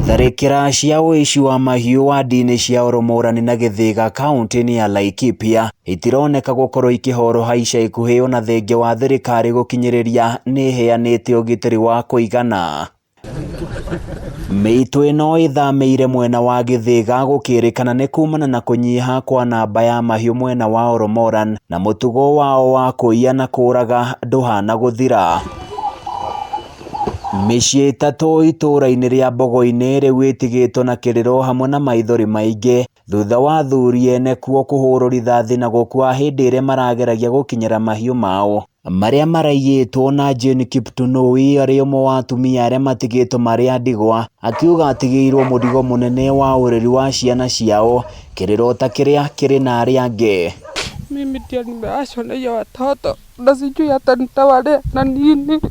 Tharĩkĩra cia ũici wa mahiũ wadi-inĩ cia Oromorani na Gĩthĩga kaunti-inĩ ya Laikipia itironeka gũkorwo ikĩhoroha ica ikuhĩ ona thengia wa thirikari gũkinyĩrĩria nĩheanĩte ũgitĩri wa kũigana. Mĩitũ ĩno ĩthamĩire mwena wa Gĩthĩga gũkĩrĩkana nĩ kumana na kũnyiha kwa namba ya mahiũ mwena wa Oromoran na mũtugo wao wa kũiya na kũraga ndũhana gũthira. Mĩciĩ itatũ itũra-inĩ rĩa Mbogo-inĩ rĩu ĩtigĩtwo na kĩrĩro hamwe na maithori maingĩ thutha wa athuri ene kuo kũhũrwo rithathi na gũkua hĩndĩ ĩrĩa marageragia gũkinyĩra mahiũ mao marĩa maraiyĩtwo na Jane Kiptunui arĩ ũmwe wa atumia arĩa matigĩtwo marĩ a ndigwa, akiuga atigĩirwo mũrigo mũnene wa ũreri wa ciana ciao, kĩrĩro ta kĩrĩa kĩrĩ na arĩa angĩ. Mimi ndio nimeachwa na hiyo watoto na sijui hata nitawalea na nini.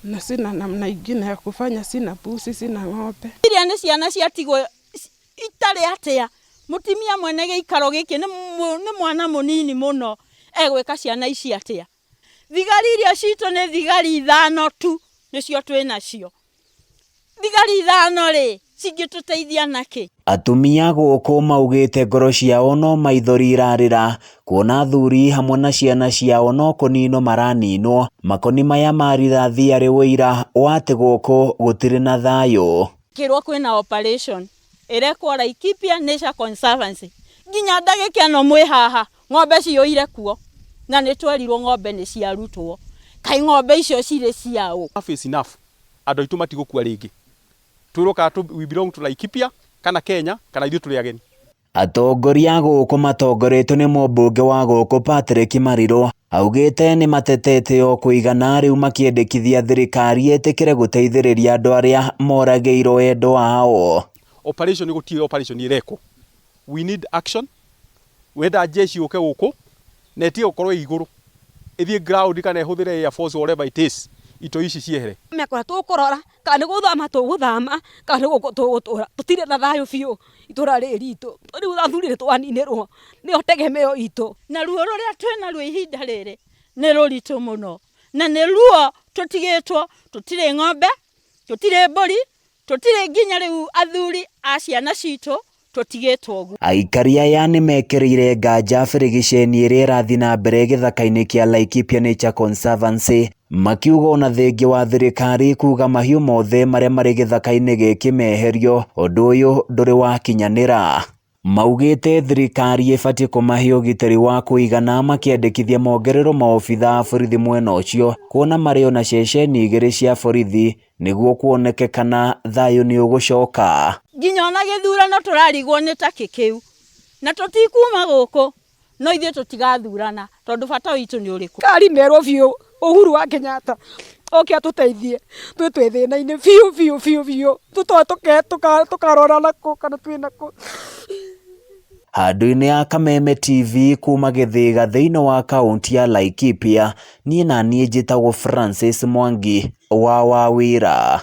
Na sina namna ingine ya kufanya, sina pusi, sina ng'ombe. Iria nĩ ciana ciatigwo itarĩ atĩa. Mutimia mwene gĩikaro gĩkĩ nĩ mwana mũnini mũno, egwĩka ciana ici atĩa. Thigari iria citũ nĩ thigari 5 tu nĩcio twĩnacio. Thigari 5 rĩ cingĩtũteithia nakĩ? Atumia gũkũ maugĩte ngoro ciao no maithori irarĩra kuona athuri hamwe na ciana ciao no kũninwo maraninwo. Makoni maya marithathi arĩ wĩira wa atĩ gũkũ gũtirĩ na thayũ. Kĩrwo kwĩna operation ĩrekwo Laikipia Nature Conservancy. Nginya ndagĩka ĩno mwĩ haha ng'ombe ciyũire kuo na nĩ twerirwo ng'ombe nĩ ciarutwo. Kaĩ ng'ombe icio cirĩ ciao? Enough is enough. Andũ aitũ matigũkua rĩngĩ. We belong to Laikipia kana Kenya kana ithuĩ tũrĩ ageni. Atongoria gũkũ matongoretio nĩ mũmbunge wa gũkũ Patrick Marirũ augĩte nĩ matetete o kũigana rĩu makĩendekithia thirikari ĩtĩkĩre gũteithĩrĩria andũ arĩa moragĩirwo endo ao. Operation gũtirĩ operation irekwo. We need action. Wenda jeshi ũke gũkũ na ĩtige gũkorwo igũrũ. Ĩthiĩ ground kana ĩhũthĩre air force whatever it is. Ito ici ciehere. Mekora tũkũrora kana gũthama tũgũthama kana gũtũra tũtirĩ na thayũ biũ itũra rĩrĩ ritũ. Rĩu athuri nĩ twaninĩrwo nĩo tegemeo itũ. Na ruo rũrĩa twĩnaruo ihinda rĩrĩ nĩ rũritũ mũno. Na nĩ ruo tũtigĩtwo, tũtirĩ ng'ombe, tũtirĩ mbũri, tũtirĩ nginya rĩu athuri a ciana citũ tũtigĩtwo ũguo. Aikari aya nĩ mekĩrĩire nganja bĩrĩgĩceni ĩrĩa ĩrathiĩ na mbere gĩthaka-inĩ kĩa Laikipia Nature Conservancy, makiuga ona thengia wa thirikari kuga mahiũ mothe marĩa marĩ gĩthaka-inĩ gĩkĩ meherio, ũndũ ũyũ ndũrĩ wakinyanĩra. Maugĩte thirikari ĩbatiĩ kũmahe ũgitĩri wa kũigana makĩendekithia mongerero maobitha a borithi mwena ũcio kuona marĩ ona ceceni 2 cia borithi nĩguo kuoneke kana thayũ nĩ ũgũcoka. Nginya ona gĩthurano tũrarigwo nĩ ta kĩu na tũtikuma gũkũ no ithuĩ tũtigathurana tondũ bata witũ nĩ ũrĩkũ. Kari merwo biũ Uhuru wa Kenyatta oke atũteithie twĩ thĩna-inĩ biũ tũkarora nakũ kana twĩ nakũ. Handũ-inĩ ya Kameme TV kuma Gĩthĩga thĩinĩ wa kaunti ya Laikipia, niĩ njĩtagwo Francis Mwangi wa Wawira.